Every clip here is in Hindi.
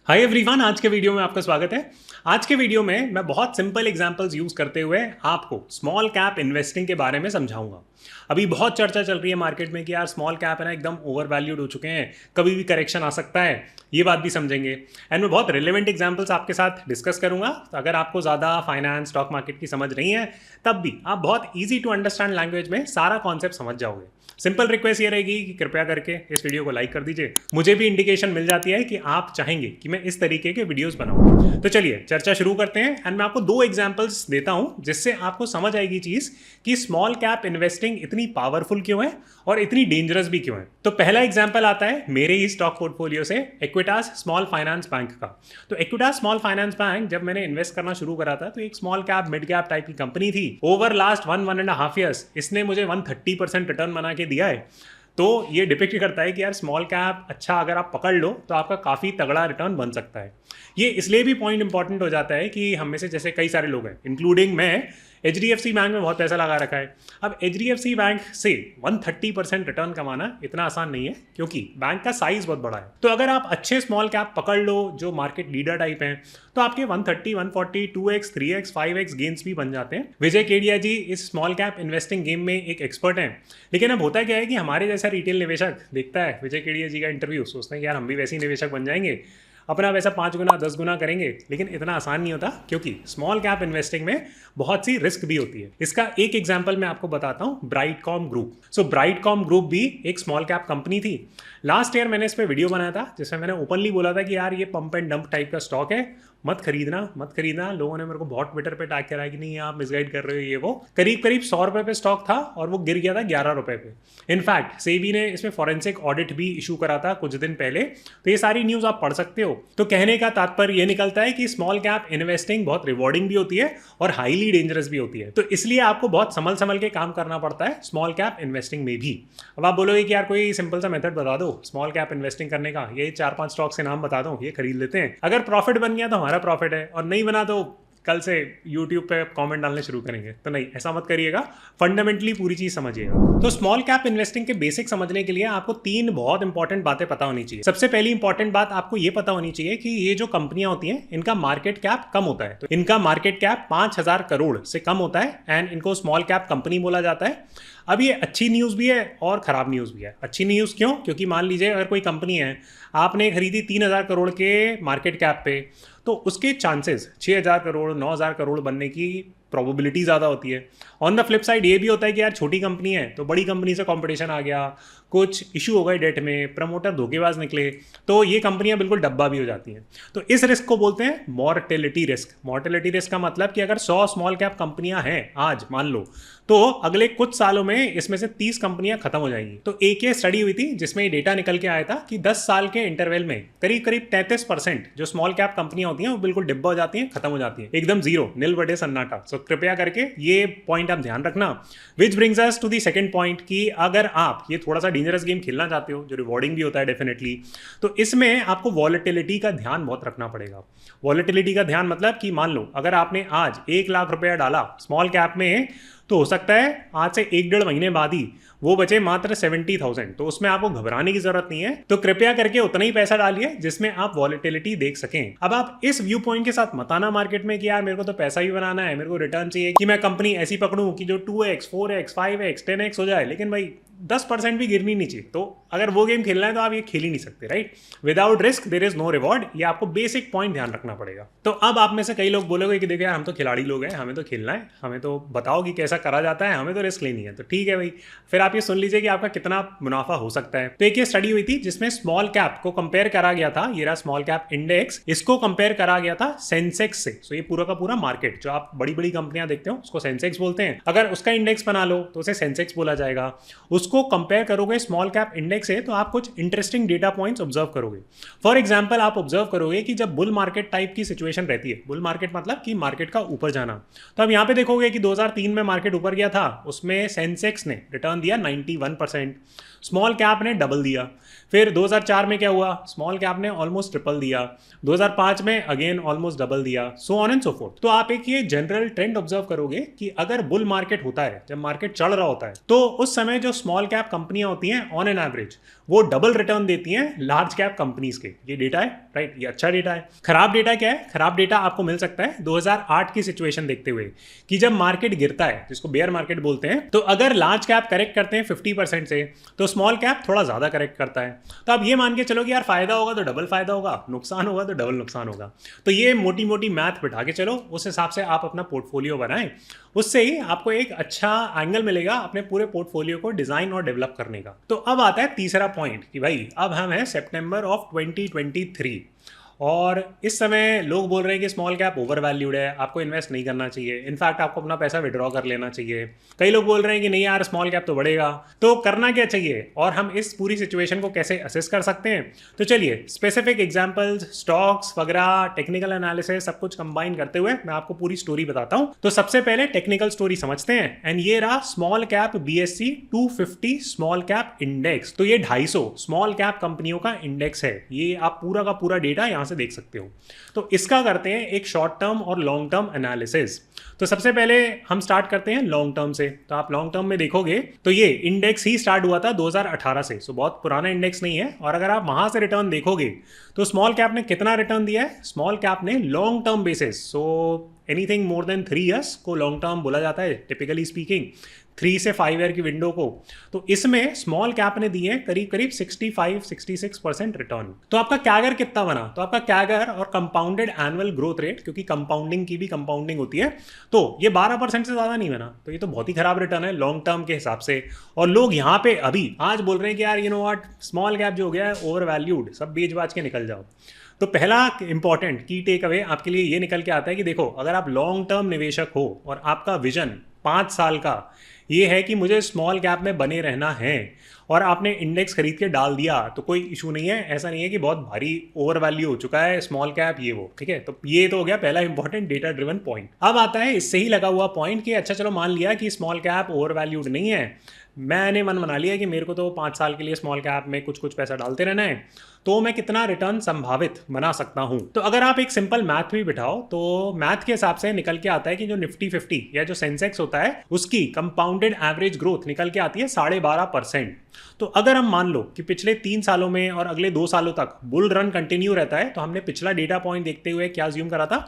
हाय एवरीवन, आज के वीडियो में आपका स्वागत है। आज के वीडियो में मैं बहुत सिंपल एग्जांपल्स यूज करते हुए आपको स्मॉल कैप इन्वेस्टिंग के बारे में समझाऊंगा। अभी बहुत चर्चा चल रही है मार्केट में कि यार स्मॉल कैप है ना एकदम ओवर वैल्यूड हो चुके हैं, कभी भी करेक्शन आ सकता है। ये बात भी समझेंगे एंड मैं बहुत रिलेवेंट एग्जांपल्स आपके साथ डिस्कस करूंगा। तो अगर आपको ज़्यादा फाइनेंस स्टॉक मार्केट की समझ नहीं है तब भी आप बहुत ईजी टू अंडरस्टैंड लैंग्वेज में सारा कॉन्सेप्ट समझ जाओगे। सिंपल रिक्वेस्ट ये रहेगी कि कृपया करके इस वीडियो को लाइक कर दीजिए। मुझे भी इंडिकेशन मिल जाती है कि आप चाहेंगे कि मैं इस तरीके के वीडियोस बनाऊं। तो चलिए चर्चा शुरू करते हैं एंड मैं आपको दो एग्जांपल्स देता हूं जिससे आपको समझ आएगी चीज कि स्मॉल कैप इन्वेस्टिंग इतनी पावरफुल क्यों है और इतनी डेंजरस भी क्यों है। तो पहला एग्जांपल आता है मेरे ही स्टॉक पोर्टफोलियो से, इक्विटास स्मॉल फाइनेंस बैंक का। तो इक्विटास स्मॉल फाइनेंस बैंक जब मैंने इन्वेस्ट करना शुरू करा था तो एक small cap mid cap type की कंपनी थी। ओवर लास्ट 1.5 ईयर्स इसने मुझे 130% रिटर्न बना के दिया है। तो ये डिपिक्ट करता है कि यार स्मॉल कैप अच्छा अगर आप पकड़ लो तो आपका काफ़ी तगड़ा रिटर्न बन सकता है। ये इसलिए भी पॉइंट इंपॉर्टेंट हो जाता है कि हम में से जैसे कई सारे लोग हैं इंक्लूडिंग मैं, HDFC बैंक में बहुत पैसा लगा रखा है। अब HDFC बैंक से 130% रिटर्न कमाना इतना आसान नहीं है क्योंकि बैंक का साइज बहुत बड़ा है। तो अगर आप अच्छे स्मॉल कैप पकड़ लो जो मार्केट लीडर टाइप हैं तो आपके 130, 140, 2x, 3x, 5x गेन्स भी बन जाते हैं। विजय केडिया जी इस स्मॉल कैप इन्वेस्टिंग गेम में एक एक्सपर्ट हैं। लेकिन अब होता क्या है कि हमारे जैसा रिटेल निवेशक देखता है विजय केडिया जी का इंटरव्यू, सोचते हैं कि यार हम भी वैसे ही निवेशक बन जाएंगे, अपना वैसा 5 गुना 10 गुना करेंगे। लेकिन इतना आसान नहीं होता क्योंकि स्मॉल कैप इन्वेस्टिंग में बहुत सी रिस्क भी होती है। इसका एक एग्जांपल मैं आपको बताता हूं, ब्राइटकॉम ग्रुप। सो ब्राइटकॉम ग्रुप भी एक स्मॉल कैप कंपनी थी। लास्ट ईयर मैंने इस पर वीडियो बनाया था जिसमें मैंने ओपनली बोला था कि यार ये पंप एंड डंप टाइप का स्टॉक है, मत खरीदना। लोगों ने मेरे को बहुत ट्विटर पे टैग करा कि नहीं आप मिसगाइड कर रहे हो ये वो। करीब 100 रुपए पे स्टॉक था और वो गिर गया था 11 रुपए पे। इनफैक्ट सेबी ने इसमें फॉरेंसिक ऑडिट भी इशू करा था कुछ दिन पहले। तो ये सारी न्यूज आप पढ़ सकते हो। तो कहने का तात्पर्य ये निकलता है कि स्मॉल कैप इन्वेस्टिंग बहुत रिवॉर्डिंग भी होती है और हाईली डेंजरस भी होती है। तो इसलिए आपको बहुत संभल के काम करना पड़ता है स्मॉल कैप इन्वेस्टिंग में भी। अब आप बोलोगे कि यार कोई सिंपल सा मेथड बता दो स्मॉल कैप इन्वेस्टिंग करने का, ये 4-5 स्टॉक्स के नाम बता दो, ये खरीद लेते हैं, अगर प्रॉफिट बन गया तो हमारा प्रॉफिट है और नहीं बना तो कल से YouTube पे कमेंट डालने शुरू करेंगे। तो नहीं, ऐसा मत करिएगा, फंडामेंटली पूरी चीज समझिएगा। तो स्मॉल कैप इन्वेस्टिंग के बेसिक समझने के लिए आपको 3 बहुत इंपॉर्टेंट बातें पता होनी चाहिए। सबसे पहली इंपॉर्टेंट बात आपको ये पता होनी चाहिए कि ये जो कंपनियां होती हैं इनका मार्केट कैप कम होता है। तो इनका मार्केट कैप 5,000 करोड़ से कम होता है एंड इनको स्मॉल कैप कंपनी बोला जाता है। अब ये अच्छी न्यूज़ भी है और ख़राब न्यूज़ भी है। अच्छी न्यूज़ क्यों? क्योंकि मान लीजिए अगर कोई कंपनी है, आपने खरीदी 3,000 करोड़ के मार्केट कैप पे, तो उसके चांसेस 6,000 करोड़ 9,000 करोड़ बनने की प्रोबेबिलिटी ज़्यादा होती है। ऑन द फ्लिप साइड ये भी होता है कि यार छोटी कंपनी है तो बड़ी कंपनी से कंपटीशन आ गया, कुछ इशू हो गए डेट में, प्रमोटर धोखेबाज निकले, तो ये कंपनियां बिल्कुल डब्बा भी हो जाती हैं। तो इस रिस्क को बोलते हैं मॉर्टेलिटी रिस्क। मॉर्टेलिटी रिस्क का मतलब कि अगर 100 स्मॉल कैप कंपनियां हैं आज मान लो, तो अगले कुछ सालों में इसमें से 30 कंपनियां खत्म हो जाएंगी। तो एक ये स्टडी हुई थी जिसमें ये डेटा निकल के आया था कि 10 साल के इंटरवल में करीब 33% जो स्मॉल कैप कंपनियां होती हैं वो बिल्कुल डिब्बा हो जाती हैं, खत्म हो जाती हैं, एकदम जीरो, नील बटे सन्नाटा। सो कृपया करके ये पॉइंट आप ध्यान रखना। Which brings us to the second point कि अगर आप ये थोड़ा सा डेंजरस गेम खेलना चाहते हो जो रिवॉर्डिंग भी होता है डेफिनेटली, तो इसमें आपको वॉलेटिलिटी का ध्यान बहुत रखना पड़ेगा। वॉलेटिलिटी का ध्यान मतलब कि मान लो अगर आपने आज 1 लाख रुपया डाला स्मॉल कैप में, तो हो सकता है आज से 1-1.5 महीने बाद ही वो बचे मात्र 70,000। तो उसमें आपको घबराने की जरूरत नहीं है। तो कृपया करके उतना ही पैसा डालिए जिसमें आप वॉलेटिलिटी देख सकें। अब आप इस व्यू पॉइंट के साथ मत आना मार्केट में कि यार मेरे को तो पैसा ही बनाना है, मेरे को रिटर्न चाहिए कि मैं कंपनी ऐसी पकड़ूं कि जो 2x, 4x, 5x, 10x हो जाए, लेकिन भाई 10% भी गिरनी नहीं चाहिए। तो अगर वो गेम खेलना है तो आप ये खेल ही नहीं सकते, right? Without risk there is no reward. ये आपको बेसिक पॉइंट ध्यान रखना पड़ेगा। तो अब आप में से कई लोग बोलोगे कि देखो यार हम तो खिलाड़ी लोग हैं, हमें तो खेलना है, हमें तो बताओ कि कैसा करा जाता है, हमें तो रिस्क लेनी है। तो ठीक है भाई, फिर आप ये सुन लीजिए कि आपका कितना मुनाफा हो सकता है। तो एक ये स्टडी हुई थी जिसमें स्मॉल कैप को कंपेयर करा गया था, ये रहा स्मॉल कैप इंडेक्स, इसको कंपेयर करा गया था सेंसेक्स से। सो ये पूरा का पूरा मार्केट जो आप बड़ी बड़ी कंपनियां देखते हो उसको सेंसेक्स बोलते हैं। अगर उसका इंडेक्स बना लो तो उसे सेंसेक्स बोला जाएगा। उसको कंपेयर करोगे स्मॉल कैप इंडेक्स है तो आप कुछ इंटरेस्टिंग डेटा पॉइंट्स ऑब्जर्व करोगे। फॉर एग्जांपल आप ऑब्जर्व करोगे कि जब बुल मार्केट टाइप की सिचुएशन रहती है, बुल मार्केट मतलब कि मार्केट का ऊपर जाना, तो अब यहां पे देखोगे कि 2003 में मार्केट ऊपर गया था, उसमें सेंसेक्स ने रिटर्न दिया 91%। स्मॉल कैप ने डबल दिया। फिर 2004 में क्या हुआ, स्मॉल कैप ने ऑलमोस्ट ट्रिपल दिया। 2005 में अगेन ऑलमोस्ट डबल दिया, so on and so fourth. तो आप एक ये जनरल ट्रेंड ऑब्जर्व करोगे कि अगर बुल मार्केट होता है, जब मार्केट चढ़ रहा होता है, तो उस समय जो स्मॉल कैप कंपनियां होती हैं ऑन एन एवरेज वो डबल रिटर्न देती हैं लार्ज कैप कंपनीज के। ये डेटा है, राइट, ये अच्छा डेटा है। खराब डेटा क्या है? खराब डेटा आपको मिल सकता है 2008 की सिचुएशन देखते हुए कि जब मार्केट गिरता है, जिसको बेयर मार्केट बोलते हैं, तो अगर लार्ज कैप करेक्ट करते हैं 50% से, तो स्मॉल कैप थोड़ा ज्यादा करेक्ट करता है। तो आप ये मान के चलो कि यार फायदा होगा तो डबल फायदा होगा, नुकसान होगा तो डबल नुकसान होगा। तो ये मोटी मोटी मैथ बिठा के चलो, उस हिसाब से आप अपना पोर्टफोलियो बनाएं। उससे ही आपको एक अच्छा एंगल मिलेगा अपने पूरे पोर्टफोलियो को डिजाइन और डेवलप करने का। तो अब आता है तीसरा पॉइंट कि भाई अब हम हैं सितंबर ऑफ 2023 और इस समय लोग बोल रहे हैं कि स्मॉल कैप ओवर वैल्यूड है, आपको इन्वेस्ट नहीं करना चाहिए, इनफैक्ट आपको अपना पैसा विड्रॉ कर लेना चाहिए। कई लोग बोल रहे हैं कि नहीं यार स्मॉल कैप तो बढ़ेगा, तो करना क्या चाहिए और हम इस पूरी सिचुएशन को कैसे असेस कर सकते हैं। तो चलिए स्पेसिफिक एग्जांपल्स, स्टॉक्स वगैरह, टेक्निकल एनालिसिस सब कुछ कंबाइन करते हुए मैं आपको पूरी स्टोरी बताता हूं। तो सबसे पहले टेक्निकल स्टोरी समझते हैं, एंड ये रहा small cap BSE 250 small cap index. तो ये 250 स्मॉल कैप कंपनियों का इंडेक्स है, ये आप पूरा का पूरा डेटा यहां से देख सकते हो। तो इसका करते हैं एक शॉर्ट टर्म और लॉन्ग टर्म एनालिसिस। तो सबसे पहले हम स्टार्ट करते हैं लॉन्ग टर्म से। तो आप लॉन्ग टर्म में देखोगे तो ये इंडेक्स ही स्टार्ट हुआ था 2018 से, सो बहुत पुराना इंडेक्स नहीं है। और अगर आप वहां से रिटर्न देखोगे तो स्मॉल कैप ने कितना रिटर्न दिया है, स्मॉल कैप ने long term basis, so anything more than 3 years को लॉन्ग टर्म बोला जाता है टिपिकली स्पीकिंग, 3 से 5 ईयर की विंडो को। तो इसमें स्मॉल कैप ने दिए करीब करीब 65-66% रिटर्न। तो आपका कैगर कितना बना, तो आपका कैगर और कंपाउंडेड एनुअल ग्रोथ रेट, क्योंकि कंपाउंडिंग की भी कंपाउंडिंग होती है, तो ये 12% से ज़्यादा नहीं बना। तो ये तो बहुत ही खराब रिटर्न है लॉन्ग टर्म के हिसाब से। और लोग यहाँ पे अभी आज बोल रहे हैं कि यार you know what, small cap जो हो गया है ओवर वैल्यूड, सब बेच बाच के निकल जाओ। तो पहला इंपॉर्टेंट की टेक अवे आपके लिए ये निकल के आता है कि देखो, अगर आप लॉन्ग टर्म निवेशक हो और आपका विजन 5 साल का ये है कि मुझे स्मॉल कैप में बने रहना है और आपने इंडेक्स खरीद के डाल दिया, तो कोई इशू नहीं है। ऐसा नहीं है कि बहुत भारी ओवर वैल्यू हो चुका है स्मॉल कैप ये वो, ठीक है। तो ये तो हो गया पहला इंपॉर्टेंट डेटा ड्रिवन पॉइंट। अब आता है इससे ही लगा हुआ पॉइंट कि अच्छा चलो मान लिया कि स्मॉल कैप ओवर वैल्यूड नहीं है, मैंने मन बना लिया कि मेरे को तो 5 साल के लिए स्मॉल कैप में कुछ कुछ पैसा डालते रहना है, तो मैं कितना रिटर्न संभावित बना सकता हूं। तो अगर आप एक सिंपल मैथ भी बिठाओ तो मैथ के हिसाब से निकल के आता है कि जो निफ्टी 50 या जो सेंसेक्स होता है उसकी कंपाउंडेड एवरेज ग्रोथ निकल के आती है 12.5%। तो अगर हम मान लो कि पिछले 3 सालों में और अगले 2 सालों तक बुल रन कंटिन्यू रहता है, तो हमने पिछला डेटा पॉइंट देखते हुए क्या ज्यूम करा था,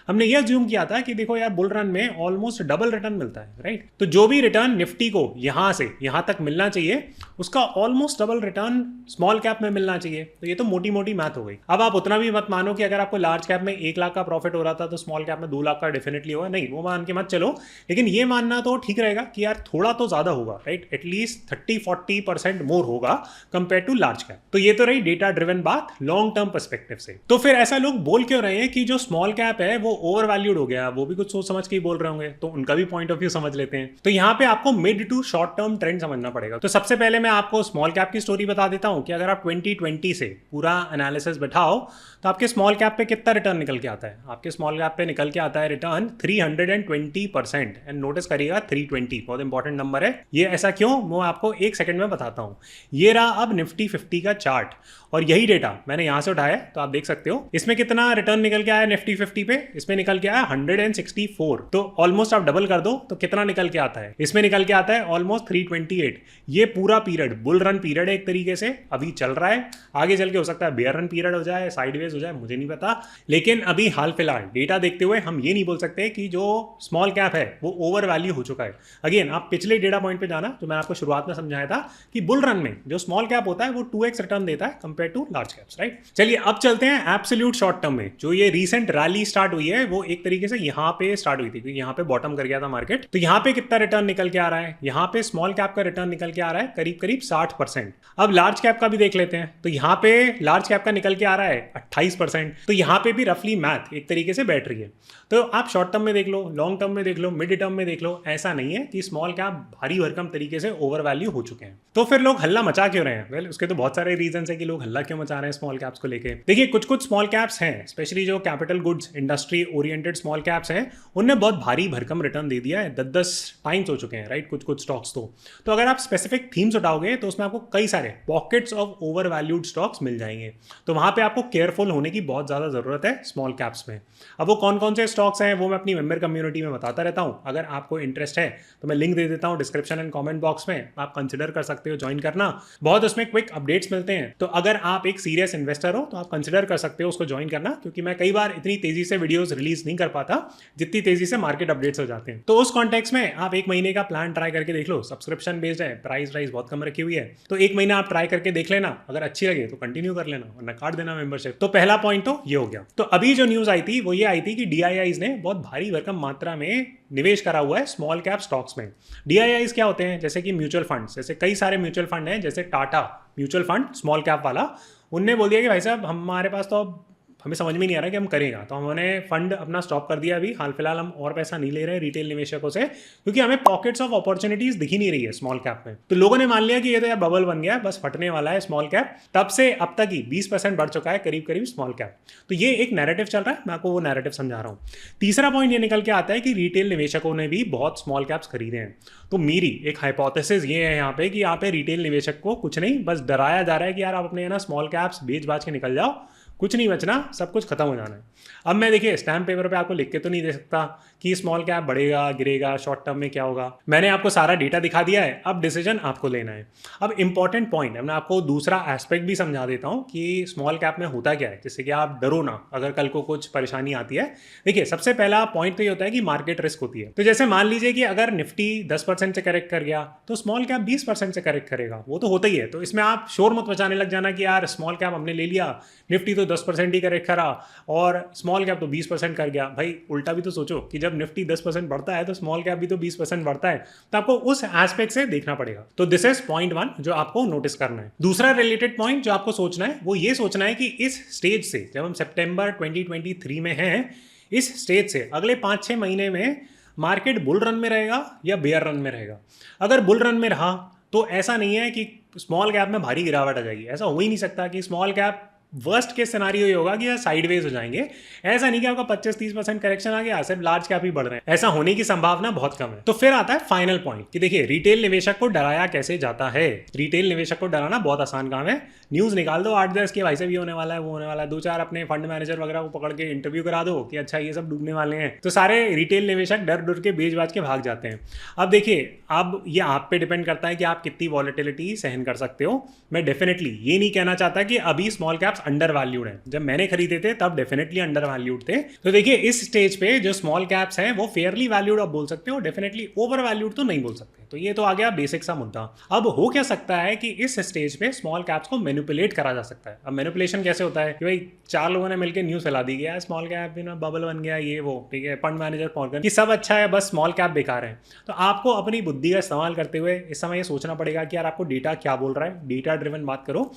हमने यह ज्यूम किया था कि देखो यार बुल रन में ऑलमोस्ट डबल रिटर्न मिलता है, राइट। तो जो भी रिटर्न निफ्टी को यहां से यहां तक मिलना चाहिए उसका almost double return small cap में मिलना चाहिए। तो ये तो मोटी मोटी मैथ हो गई। अब आप उतना भी मत मानो कि अगर आपको लार्ज कैप में 1 लाख का प्रॉफिट हो रहा था तो स्मॉल कैप में 2 लाख का डेफिनेटली होगा, नहीं वो मान के मत चलो। लेकिन ये मानना तो ठीक रहेगा कि यार थोड़ा तो ज्यादा होगा, राइट, एटलीस्ट 30-40% मोर होगा कंपेयर टू लार्ज कैप। तो ये तो रही डेटा ड्रिवन बात लॉन्ग टर्म पर्सपेक्टिव से। तो फिर ऐसा लोग बोल क्यों रहे हैं कि जो स्मॉल कैप है वो ओवर वैल्यूड हो गया, वो भी कुछ सोच समझ के ही बोल रहे होंगे, तो उनका भी पॉइंट ऑफ व्यू समझ लेते हैं। तो यहाँ पे आपको mid to short term trend समझना पड़ेगा। तो सबसे पहले मैं आपको स्मॉल कैप की स्टोरी बता देता हूं कि अगर आप 2020 से पूरा एनालिसिस बैठाओ तो आपके स्मॉल कैप पे कितना रिटर्न निकल के आता है। आपके स्मॉल कैप पे निकल के आता है रिटर्न 320%। एंड नोटिस करिएगा 320 बहुत इंपॉर्टेंट नंबर है। ये ऐसा क्यों, मैं आपको 1 सेकंड में बताता हूं। ये रहा अब निफ्टी 50 का चार्ट और यही डेटा मैंने यहां से उठाया, तो आप देख सकते हो इसमें कितना रिटर्न निकल के आया निफ्टी 50 पे। इसमें निकल के आया 164, तो ऑलमोस्ट आप डबल कर दो तो कितना निकल के आता है, इसमें निकल के आता है ऑलमोस्ट 328। ये पूरा पीरियड बुल रन पीरियड है एक तरीके से, अभी चल रहा है, आगे चल के हो सकता है बेयर रन पीरियड हो जाए, साइडवेज हो जाए, मुझे नहीं पता। लेकिन अभी हाल फिलहाल डेटा देखते हुए हम ये नहीं बोल सकते कि जो स्मॉल कैप है वो ओवर वैल्यू हो चुका है। अगेन आप पिछले डेटा पॉइंट पे जाना जो मैंने आपको शुरुआत में समझाया था कि बुल रन में जो स्मॉल कैप होता है वो 2x रिटर्न देता है compare to large caps, right. चलिए अब चलते हैं एब्सोल्यूट शॉर्ट टर्म में। जो ये रीसेंट रैली स्टार्ट हुई है वो एक तरीके से यहाँ पे स्टार्ट हुई थी, क्योंकि यहाँ पे बॉटम कर गया था मार्केट। तो यहाँ पे कितना रिटर्न निकल के आ रहा है, यहाँ पे स्मॉल कैप का रिटर्न निकल के आ रहा है करीब करीब 60%। अब लार्ज कैप का भी देख लेते हैं। तो यहाँ पे लार्ज कैप का निकल के आ रहा है 28%। तो यहाँ पे भी रफली मैथ एक तरीके से बैठ रही है। तो आप शॉर्ट टर्म में देख लो, लॉन्ग टर्म में देख लो, मिड टर्म में देख लो, ऐसा नहीं है कि स्मॉल कैप भारी भरकम तरीके से ओवर वैल्यू हो चुके हैं। तो फिर लोग हल्ला मचा क्यों रहे हैं? वेल, उसके तो बहुत सारे रीजन है कि लोग हल्ला क्यों मचा रहे हैं स्मॉल कैप्स को लेके। देखिए, कुछ कुछ स्मॉल कैप्स हैं, स्पेशली जो capital goods industry oriented small caps हैं, उनने बहुत भारी भरकम रिटर्न दे दिया है, 10-10 टाइम्स हो चुके हैं, राइट, कुछ कुछ स्टॉक्स। तो अगर आप स्पेसिफिक थीम्स उठाओगे तो उसमें आपको कई सारे pockets of overvalued stocks मिल जाएंगे। तो वहां पे आपको केयरफुल होने की बहुत ज़्यादा ज़रूरत है स्मॉल कैप्स में। अब वो कौन कौन से स्टॉक्स हैं वो मैं अपनी मेंबर कम्युनिटी में बताता रहता हूँ। अगर आपको इंटरेस्ट है तो मैं लिंक दे देता हूँ डिस्क्रिप्शन एंड कमेंट बॉक्स में, आप कंसिडर कर सकते हो ज्वाइन करना। बहुत उसमें क्विक अपडेट्स मिलते हैं, तो अगर आप एक सीरियस इन्वेस्टर हो तो आप कंसिडर कर सकते हो उसको ज्वाइन करना, क्योंकि मैं कई बार इतनी तेजी से वीडियोस रिलीज नहीं कर पाता जितनी तेजी से मार्केट अपडेट्स हो जाते हैं। तो उस कॉन्टेक्स्ट में आप एक महीने का प्लान ट्राई करके देख लो, सब्सक्रिप्शन बेस्ड है, प्राइस बहुत कम रखी हुई है, तो एक महीना आप ट्राई करके देख लेना, अगर अच्छी लगे तो कंटिन्यू कर लेना, वरना काट देना मेंबरशिप। तो पहला पॉइंट तो ये हो गया। तो अभी जो न्यूज आई थी वो ये आई थी कि डीआईआईज ने बहुत भारी भरकम मात्रा में निवेश करा हुआ है स्मॉल कैप स्टॉक्स में। डीआईआईज क्या होते हैं? जैसे कि म्यूचुअल फंड्स, जैसे कई सारे म्यूचुअल फंड हैं, जैसे Tata mutual fund small cap वाला, उनने बोल दिया कि भाई साहब हमारे पास तो अब हमें समझ में नहीं आ रहा कि हम करेगा, तो हमने फंड अपना स्टॉप कर दिया। अभी हाल फिलहाल हम और पैसा नहीं ले रहे हैं रिटेल निवेशकों से, क्योंकि हमें पॉकेट्स ऑफ अपॉर्चुनिटीज दिख ही नहीं रही है स्मॉल कैप में। तो लोगों ने मान लिया कि ये तो यार बबल बन गया है, बस फटने वाला है स्मॉल कैप। तब से अब तक ही 20% बढ़ चुका है करीब करीब स्मॉल कैप। तो ये एक नैरेटिव चल रहा है, मैं आपको वो नैरेटिव समझा रहा हूँ। तीसरा पॉइंट ये निकल के आता है कि रिटेल निवेशकों ने भी बहुत स्मॉल कैप्स खरीदे हैं। तो मेरी एक हाइपोथेसिस ये है यहाँ पे कि यहाँ पे रिटेल निवेशक को कुछ नहीं, बस डराया जा रहा है कि यार आप अपने ना स्मॉल कैप्स बेच बाच के निकल जाओ, कुछ नहीं बचना, सब कुछ खत्म हो जाना है। अब मैं देखिए स्टैम्प पेपर पे आपको लिख के तो नहीं दे सकता कि स्मॉल कैप बढ़ेगा गिरेगा, शॉर्ट टर्म में क्या होगा। मैंने आपको सारा डेटा दिखा दिया है, अब डिसीजन आपको लेना है। अब इंपॉर्टेंट पॉइंट है, मैं आपको दूसरा एस्पेक्ट भी समझा देता हूँ कि स्मॉल कैप में होता क्या है, जिससे कि आप डरो ना अगर कल को कुछ परेशानी आती है। देखिए, सबसे पहला पॉइंट तो ये होता है कि मार्केट रिस्क होती है। तो जैसे मान लीजिए कि अगर निफ्टी 10% से करेक्ट कर गया तो स्मॉल कैप 20% से करेक्ट करेगा, वो तो होता ही है। तो इसमें आप शोर मत मचाने लग जाना कि यार स्मॉल कैप हमने ले लिया, निफ्टी तो 10% ही करेक्ट करा और स्मॉल कैप तो 20% कर गया। भाई उल्टा भी तो सोचो कि जब निफ्टी 10% बढ़ता है तो स्मॉल कैप भी तो 20% बढ़ता है। तो आपको उस एस्पेक्ट से देखना पड़ेगा। तो दिस इज पॉइंट 1 जो आपको नोटिस करना है। दूसरा रिलेटेड पॉइंट जो आपको सोचना है वो ये सोचना है कि इस स्टेज से, जब हम सितंबर 2023 में हैं, इस स्टेज से अगले 5-6 महीने में मार्केट बुल रन में रहेगा या बेयर रन में रहेगा। अगर बुल रन में रहा तो ऐसा नहीं है कि स्मॉल कैप में भारी गिरावट आ जाएगी, ऐसा हो ही नहीं सकता कि small cap worst case scenario ये होगा कि साइडवेज हो जाएंगे। ऐसा नहीं कि आपका 25-30% करेक्शन आ गया, सिर्फ लार्ज कैप ही बढ़ रहे हैं, ऐसा होने की संभावना बहुत कम है। तो फिर आता है फाइनल पॉइंट कि देखिए रिटेल निवेशक को डराया कैसे जाता है। रिटेल निवेशक को डराना बहुत आसान काम है। न्यूज निकाल दो 8-10 के भाई से भी होने वाला है, वो होने वाला है, 2-4 अपने फंड मैनेजर वगैरह को पकड़ के इंटरव्यू करा दो कि अच्छा ये सब डूबने वाले हैं, तो सारे रिटेल निवेशक डर डर के बेच बाज के भाग जाते हैं। अब देखिए, अब ये आप पे डिपेंड करता है कि आप कितनी वॉलेटिलिटी सहन कर सकते हो। मैं डेफिनेटली ये नहीं कहना चाहता कि अभी स्मॉल कैप्स अंडर वैल्यूड है, जब मैंने खरीदे थे तब डेफिनेटली अंडर वैल्यूड थे। तो देखिए इस स्टेज पे जो स्मॉल कैप्स हैं वो फेयरली वैल्यूड आप बोल सकते हो, डेफिनेटली ओवर वैल्यूड तो नहीं बोल सकते। तो ये तो आ गया बेसिक सा मुद्दा। अब हो क्या सकता है कि इस स्टेज पे स्मॉल कैप्स को मैनिपुलेट करा जा सकता है। अब मैनिपुलेशन कैसे होता है कि भाई 4 लोगों ने मिलकर न्यूज फैला दी गया स्मॉल कैप भी ना बबल बन गया, ये वो, ठीक है, फंड मैनेजर पहुंच गए कि सब अच्छा है बस स्मॉल कैप बेकार है। तो आपको अपनी बुद्धि का इस्तेमाल करते हुए इस समय ये सोचना पड़ेगा कि यार आपको डेटा क्या बोल रहा है। डेटा ड्रिवन बात करो,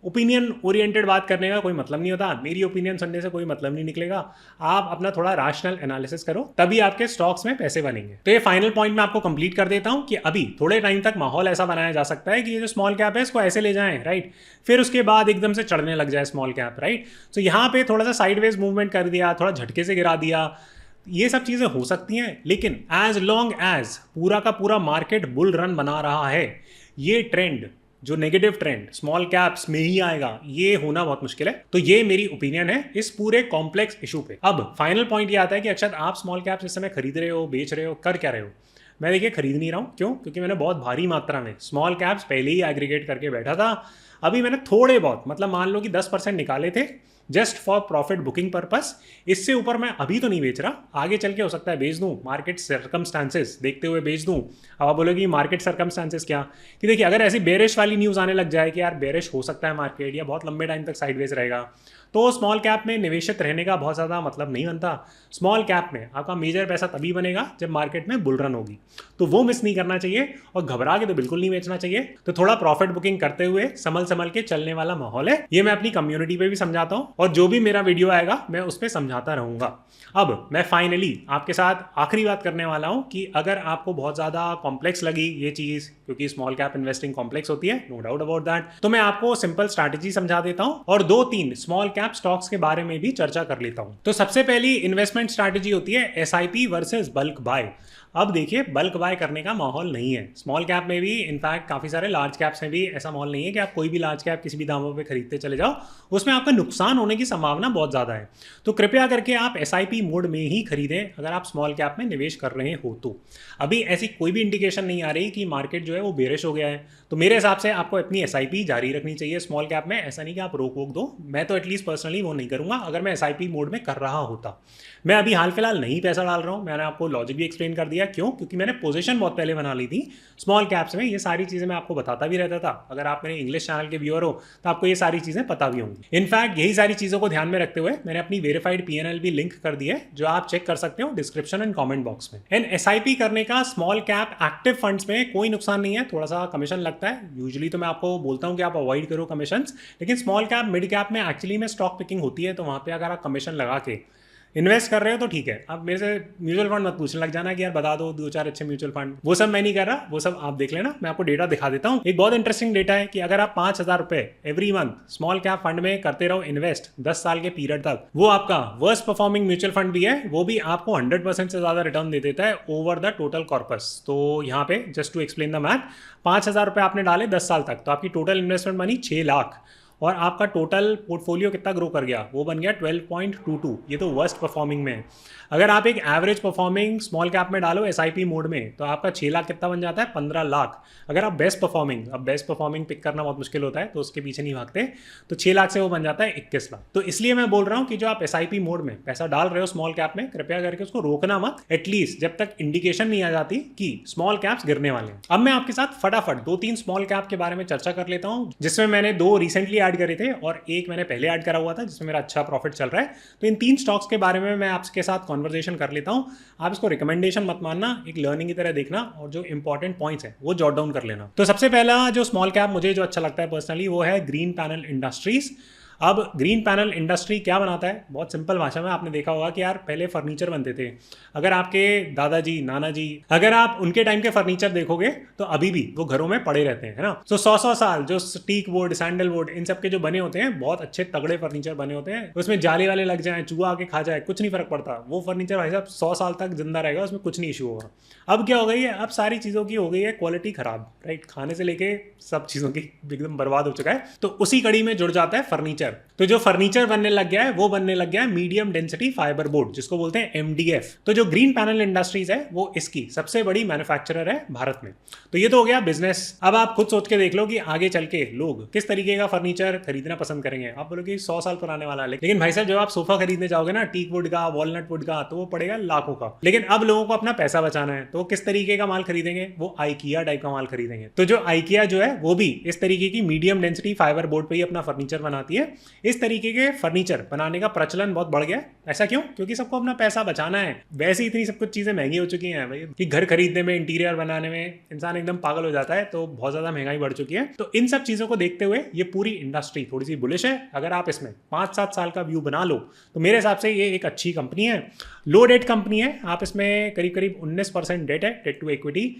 ओपिनियन ओरिएंटेड बात करने का कोई मतलब नहीं होता। मेरी ओपिनियन सुनने से कोई मतलब नहीं निकलेगा। आप अपना थोड़ा रैशनल एनालिसिस करो, तभी आपके स्टॉक्स में पैसे बनेंगे। तो ये फाइनल पॉइंट मैं आपको कंप्लीट कर देता हूं कि अभी थोड़े टाइम तक माहौल ऐसा बनाया जा सकता है कि ये जो स्मॉल कैप है इसको ऐसे ले जाएं, राइट, फिर उसके बाद एकदम से चढ़ने लग जाए स्मॉल कैप, राइट। तो यहाँ पे थोड़ा सा साइडवेज मूवमेंट कर दिया, थोड़ा झटके से गिरा दिया, ये सब चीज़ें हो सकती हैं। लेकिन एज लॉन्ग एज पूरा का पूरा मार्केट बुल रन बना रहा है, ये ट्रेंड जो नेगेटिव ट्रेंड स्मॉल कैप्स में ही आएगा, ये होना बहुत मुश्किल है। तो ये मेरी ओपिनियन है इस पूरे कॉम्प्लेक्स इशू पे। अब फाइनल पॉइंट ये आता है कि अक्षत आप स्मॉल कैप्स इस समय खरीद रहे हो, बेच रहे हो, कर क्या रहे हो? मैं देखिए खरीद नहीं रहा हूँ। क्यों? क्योंकि मैंने बहुत भारी मात्रा में स्मॉल कैप्स पहले ही एग्रीगेट करके बैठा था। अभी मैंने थोड़े बहुत, मतलब मान लो कि 10% निकाले थे just for profit booking purpose. इससे ऊपर मैं अभी तो नहीं बेच रहा, आगे चल के हो सकता है बेच दूं, मार्केट सर्कमस्टांसेस देखते हुए बेच दूं। अब आप बोलोगे मार्केट सर्कमस्टांसेस क्या, कि देखिए अगर ऐसी बेरिश वाली न्यूज़ आने लग जाए कि यार बेरिश हो सकता है मार्केट या बहुत लंबे टाइम तक साइडवेज रहेगा, तो स्मॉल कैप में निवेशित रहने का बहुत ज़्यादा मतलब नहीं बनता। स्मॉल कैप में आपका मेजर पैसा तभी बनेगा जब मार्केट में बुल रन होगी, तो वो मिस नहीं करना चाहिए और घबरा के तो बिल्कुल नहीं बेचना चाहिए। तो थोड़ा प्रॉफिट बुकिंग करते हुए संभल संभल के चलने वाला माहौल है, ये मैं अपनी कम्युनिटी पे भी समझाता हूँ और जो भी मेरा वीडियो आएगा मैं उस पर समझाता रहूंगा। अब मैं फाइनली आपके साथ आखिरी बात करने वाला हूं कि अगर आपको बहुत ज़्यादा कॉम्प्लेक्स लगी ये चीज़, क्योंकि स्मॉल कैप इन्वेस्टिंग कॉम्प्लेक्स होती है, नो डाउट अबाउट दैट, तो मैं आपको सिंपल स्ट्रैटेजी समझा देता हूं और 2-3 स्मॉल कैप स्टॉक्स के बारे में भी चर्चा कर लेता हूं। तो सबसे पहली इन्वेस्टमेंट स्ट्रैटेजी होती है एसआईपी वर्सेस बल्क बाय। अब देखिए, बल्क बाय करने का माहौल नहीं है स्मॉल कैप में भी, इनफैक्ट काफ़ी सारे लार्ज कैप्स में भी ऐसा माहौल नहीं है कि आप कोई भी लार्ज कैप किसी भी दामों पे खरीदते चले जाओ, उसमें आपका नुकसान होने की संभावना बहुत ज़्यादा है। तो कृपया करके आप एसआईपी मोड में ही खरीदें अगर आप स्मॉल कैप में निवेश कर रहे हो तो। अभी ऐसी कोई भी इंडिकेशन नहीं आ रही कि मार्केट जो है वो बेरिश हो गया है, तो मेरे हिसाब से आपको अपनी एसआईपी जारी रखनी चाहिए स्मॉल कैप में। ऐसा नहीं कि आप रोक वोक दो, मैं तो एटलीस्ट पर्सनली वो नहीं करूँगा अगर मैं एसआईपी मोड में कर रहा होता। मैं अभी हाल फिलहाल नहीं पैसा डाल रहा हूँ, मैंने आपको लॉजिक भी एक्सप्लेन कर दिया क्यों, क्योंकि मैंने पोजीशन बहुत पहले बना ली थी स्मॉल कैप्स में। ये सारी चीज़ें मैं आपको बताता भी रहता था, अगर आप मेरे इंग्लिश चैनल के व्यूअर हो तो आपको ये सारी चीज़ें पता भी होंगी। इनफैक्ट यही सारी चीज़ों को ध्यान में रखते हुए मैंने अपनी वेरीफाइड पीएनएल भी लिंक कर दी है, जो आप चेक कर सकते हो डिस्क्रिप्शन एंड कॉमेंट बॉक्स में। एंड एसआईपी करने का स्मॉल कैप एक्टिव फंड्स में कोई नुकसान नहीं है, थोड़ा सा कमीशन लगता है यूजुअली, तो मैं आपको बोलता हूँ कि आप अवॉइड करो कमीशन, लेकिन स्मॉल कैप मिड कैप में एक्चुअली में स्टॉक पिकिंग होती है, तो वहाँ पे अगर आप कमीशन लगा के इन्वेस्ट कर रहे हो तो ठीक है। अब मेरे से म्यूचुअल फंड मत पूछने लग जाना कि यार बता दो 2-4 अच्छे म्यूचुअल फंड, वो सब मैं नहीं कर रहा, वो सब आप देख लेना। मैं आपको डेटा दिखा देता हूँ। एक बहुत इंटरेस्टिंग डेटा है कि अगर आप 5,000 रुपए every month small cap fund में करते रहो इन्वेस्ट 10 साल के पीरियड तक, वो आपका वर्स्ट परफॉर्मिंग म्यूचुअल फंड भी है, वो भी आपको 100% से ज्यादा रिटर्न दे देता है ओवर द टोटल कॉर्पस। तो यहाँ पे just to explain the math, 5,000 रुपए आपने डाले 10 साल तक, तो आपकी टोटल इन्वेस्टमेंट बनी 6 लाख और आपका टोटल पोर्टफोलियो कितना ग्रो कर गया, वो बन गया 12.22। ये तो वर्स्ट परफॉर्मिंग में है। अगर आप एक एवरेज परफॉर्मिंग स्मॉल कैप में डालो एसआईपी मोड में, तो आपका 6 लाख कितना बन जाता है, 15 लाख। अगर आप बेस्ट परफॉर्मिंग, अब बेस्ट परफॉर्मिंग पिक करना बहुत मुश्किल होता है तो उसके पीछे नहीं भागते, तो 6 लाख से वो बन जाता है 21 लाख। तो इसलिए मैं बोल रहा हूँ कि जो आप एसआईपी मोड में पैसा डाल रहे हो स्मॉल कैप में, कृपया करके उसको रोकना मत, एटलीस्ट जब तक इंडिकेशन नहीं आ जाती कि स्मॉल कैप्स गिरने वाले हैं। अब मैं आपके साथ फटाफट 2-3 स्मॉल कैप के बारे में चर्चा कर लेता हूँ, जिसमें मैंने 2 रिसेंटली ऐड करे थे और एक मैंने पहले ऐड करा हुआ था जिसमें मेरा अच्छा प्रॉफिट चल रहा है। तो इन 3 स्टॉक्स के बारे में मैं आपके साथ कॉन्वर्सेशन कर लेता हूं। आप इसको रिकमेंडेशन मत मानना, एक लर्निंग की तरह देखना और जो इंपॉर्टेंट पॉइंट्स हैं वो जॉट डाउन कर लेना। तो सबसे पहला जो स्मॉल कैप मुझे जो अच्छा लगता है पर्सनली, वो है ग्रीन पैनल इंडस्ट्रीज। अब ग्रीन पैनल इंडस्ट्री क्या बनाता है, बहुत सिंपल भाषा में आपने देखा होगा कि यार पहले फर्नीचर बनते थे। अगर आपके दादाजी नाना जी, अगर आप उनके टाइम के फर्नीचर देखोगे तो अभी भी वो घरों में पड़े रहते हैं, है ना। तो 100-100 साल जो टीक वुड, सैंडलवुड, इन सब के जो बने होते हैं, बहुत अच्छे तगड़े फर्नीचर बने होते हैं, उसमें जाले वाले लग जाए, चूहा आके खा जाए, कुछ नहीं फर्क पड़ता, वो फर्नीचर भाई साहब 100 साल तक जिंदा रहेगा, उसमें कुछ नहीं इशू होगा। अब क्या हो गई है, अब सारी चीज़ों की हो गई है क्वालिटी खराब, राइट, खाने से लेके सब चीज़ों की एकदम बर्बाद हो चुका है। तो उसी कड़ी में जुड़ जाता है फर्नीचर। तो जो फर्नीचर बनने लग गया है वो बनने लग गया है मीडियम डेंसिटी फाइबर बोर्ड, जिसको बोलते हैं एमडीएफ। तो जो ग्रीन पैनल इंडस्ट्रीज है वो इसकी सबसे बड़ी मैन्युफैक्चरर है भारत में। तो ये तो हो गया बिजनेस। अब आप खुद सोच के देख लो कि आगे चल के लोग किस तरीके का फर्नीचर खरीदना पसंद करेंगे। आप बोलोगे 100 साल पुराने वाला है, लेकिन भाई साहब जब आप सोफा खरीदने जाओगे ना टीक वुड का, वॉलनट वुड का, तो वो पड़ेगा लाखों का। लेकिन अब लोगों को अपना पैसा बचाना है, तो वो किस तरीके का माल खरीदेंगे, वो आइकिया टाइप का माल खरीदेंगे। तो जो आइकिया जो है वो भी इस तरीके की मीडियम डेंसिटी फाइबर बोर्ड पे ही अपना फर्नीचर बनाती है। इस तरीके के फर्नीचर बनाने का प्रचलन बहुत बढ़ गया। ऐसा क्यों? क्योंकि सबको अपना पैसा बचाना है। वैसे ही इतनी सब कुछ चीजें महंगी हो चुकी हैं भाई कि घर खरीदने में, इंटीरियर बनाने में इंसान एकदम पागल हो जाता है, तो बहुत ज्यादा महंगाई बढ़ चुकी है। तो इन सब चीजों को देखते हुए ये पूरी इंडस्ट्री थोड़ी सी बुलिश है। अगर आप इसमें 5-7 साल का व्यू बना लो तो मेरे हिसाब से ये एक अच्छी कंपनी है। लो डेट कंपनी है, आप इसमें करीब करीब 19% डेट है, डेट टू इक्विटी।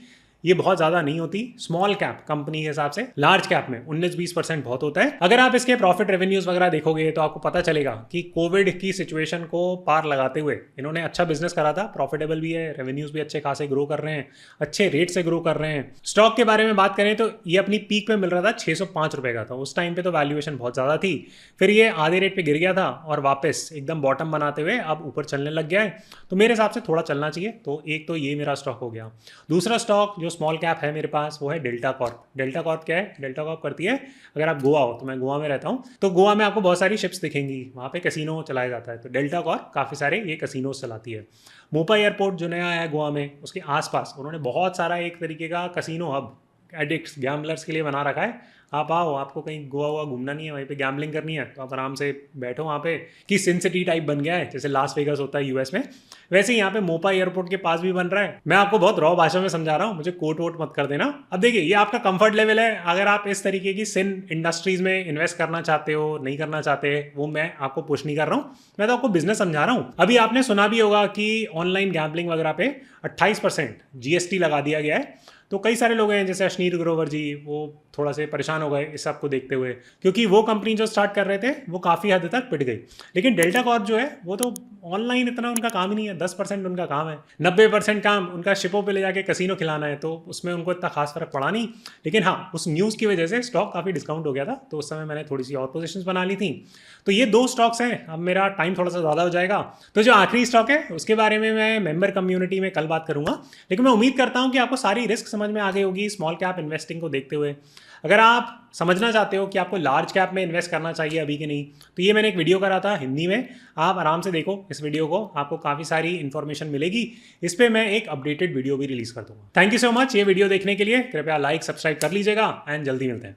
ये बहुत ज़्यादा नहीं होती स्मॉल कैप कंपनी के हिसाब से। लार्ज कैप में 19-20% बहुत होता है। अगर आप इसके प्रॉफिट रेवेन्यूज वगैरह देखोगे तो आपको पता चलेगा कि कोविड की सिचुएशन को पार लगाते हुए इन्होंने अच्छा बिजनेस करा था, प्रॉफिटेबल भी है, रेवेन्यूज भी अच्छे खासे ग्रो कर रहे हैं, अच्छे रेट से ग्रो कर रहे हैं। स्टॉक के बारे में बात करें तो ये अपनी पीक पे मिल रहा था 605 रुपये का था, उस टाइम पे तो वैल्यूएशन बहुत ज़्यादा थी। फिर ये आधे रेट पे गिर गया था और वापस एकदम बॉटम बनाते हुए अब ऊपर चलने लग गया है। तो मेरे हिसाब से थोड़ा चलना चाहिए। तो एक तो ये मेरा स्टॉक हो गया। दूसरा स्टॉक जो स्मॉल कैप है मेरे पास वो है डेल्टा कॉर्प। डेल्टा कॉर्प क्या है? डेल्टा कॉर्प करती है, अगर आप गोवा हो, तो मैं गोवा में रहता हूँ, तो गोवा में आपको बहुत सारी शिप्स दिखेंगी, वहाँ पे कैसीनो चलाया जाता है। तो डेल्टा कॉर्प काफ़ी सारे ये कैसीनोज चलाती है। मोपा एयरपोर्ट जो नया आया है गोवा में, उसके आसपास उन्होंने बहुत सारा एक तरीके का कैसीनो हब एडिक्ट्स, गैम्बलर्स के लिए बना रखा है। आप आओ, आपको कहीं गोवा हुआ घूमना नहीं है, वहीं पे गैम्बलिंग करनी है, तो आप आराम से बैठो वहाँ पे। कि सिन सिटी टाइप बन गया है, जैसे लास वेगास होता है यूएस में, वैसे ही यहाँ पे मोपा एयरपोर्ट के पास भी बन रहा है। मैं आपको बहुत रॉ भाषा में समझा रहा हूँ, मुझे कोट वोट मत कर देना। अब देखिए, ये आपका कंफर्ट लेवल है। अगर आप इस तरीके की सिन इंडस्ट्रीज में इन्वेस्ट करना चाहते हो, नहीं करना चाहते, वो मैं आपको पुश नहीं कर रहा हूँ, मैं तो आपको बिजनेस समझा रहा हूँ। अभी आपने सुना भी होगा कि ऑनलाइन गैम्बलिंग वगैरह पे 28% जीएसटी लगा दिया गया है। तो कई सारे लोग हैं जैसे अश्नीर ग्रोवर जी, वो थोड़ा से परेशान हो गए इस सब को देखते हुए, क्योंकि वो कंपनी जो स्टार्ट कर रहे थे वो काफ़ी हद तक पिट गई। लेकिन डेल्टा कॉर्प जो है वो तो ऑनलाइन इतना उनका काम ही नहीं है, 10% उनका काम है। 90% काम उनका शिपों पे ले जाके कसिनो खिलाना है, तो उसमें उनको इतना खास फर्क पड़ा नहीं। लेकिन हाँ, उस न्यूज़ की वजह से स्टॉक काफ़ी डिस्काउंट हो गया था, तो उस समय मैंने थोड़ी सी और पोजीशंस बना ली थी। तो ये 2 स्टॉक्स हैं। अब मेरा टाइम थोड़ा सा ज़्यादा हो जाएगा, तो जो आखिरी स्टॉक है उसके बारे में मैं मेंबर कम्युनिटी में कल बात करूंगा। लेकिन मैं उम्मीद करता हूं कि आपको सारी रिस्क समझ में आ गई होगी स्मॉल कैप इन्वेस्टिंग को देखते हुए। अगर आप समझना चाहते हो कि आपको लार्ज कैप में इन्वेस्ट करना चाहिए अभी कि नहीं, तो ये मैंने एक वीडियो करा था हिंदी में, आप आराम से देखो इस वीडियो को, आपको काफ़ी सारी इन्फॉर्मेशन मिलेगी। इस पर मैं एक अपडेटेड वीडियो भी रिलीज कर दूंगा। थैंक यू सो मच ये वीडियो देखने के लिए। कृपया लाइक सब्सक्राइब कर लीजिएगा एंड जल्दी मिलते हैं।